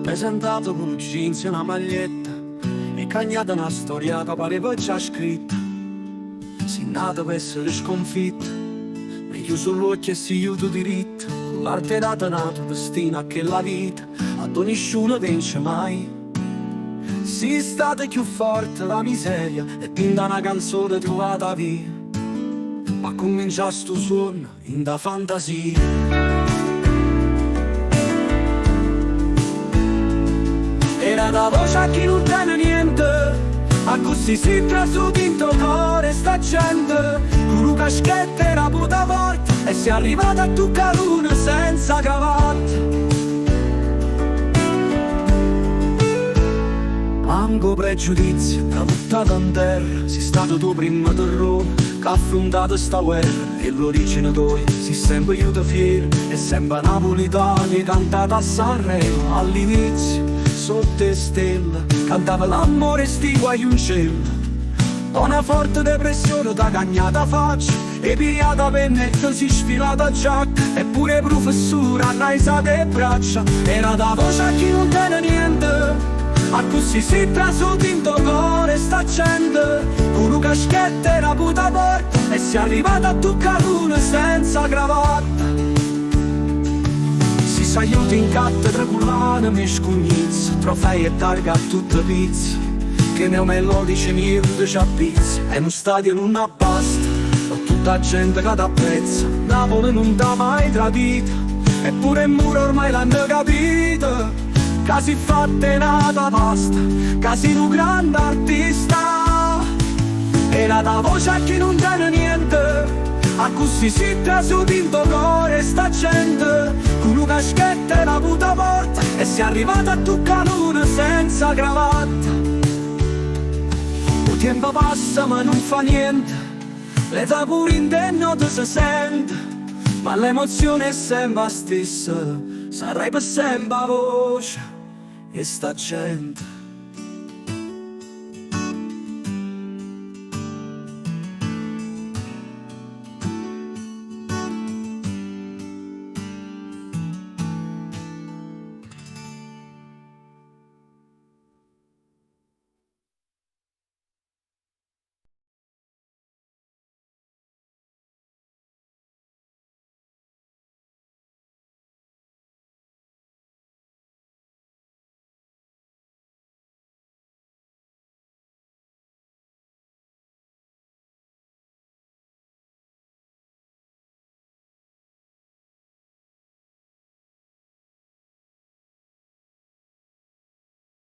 Presentato con un jeans e una maglietta e cagnata una storia che pareva già scritta. Si nato per essere sconfitto, mi chiuso l'occhio e si chiude diritto. Con l'arte data nato destina che la vita ad nessuno vince mai. Si state più forte la miseria e pinda una canzone trovata via. Ma comincia sto suono in da fantasia. Era da voce a chi non tiene niente, a così si trasu dentro cuore sta gente. Con un caschetto era puta forte e si è arrivata a toccare luna senza cravatta. Anco pregiudizio, da buttata in terra, sei stato tu prima di Roma che ha affrontato sta guerra. E l'origine tua si sempre io da fiero e sempre napolitani cantata a Sanremo. All'inizio sotto le stelle cantava l'amore e sti guai un cielo. Una forte depressione da cagnata faccia e pigliata pennetta si sfilata giacca. Eppure professore annaisate e braccia. Era da voce a chi non tiene niente, a così si trasu tinto cuore sta gente. Con un caschetto era puta porta e si è arrivata a toccare luna senza cravatta. Si aiuti in cattedra collana mi scugnizza, trofei e targa a tutta pizza. Che ne ho melodici niente c'ha pizza. E un stadio non abbasta, con tutta gente che t'apprezza. Napoli non t'ha mai tradito, eppure il muro ormai l'hanno capito. Che si fatta nata pasta, che si un grande artista. Era da voce a chi non tiene niente, a così si trasu dinto cuore sta gente. Con un caschetto e una puta porta e si è arrivata a toccare luna senza cravatta. Il tempo passa ma non fa niente, l'età pure in te non si sente. Ma l'emozione è sempre la stessa, sarai per sempre la voce e sta gente.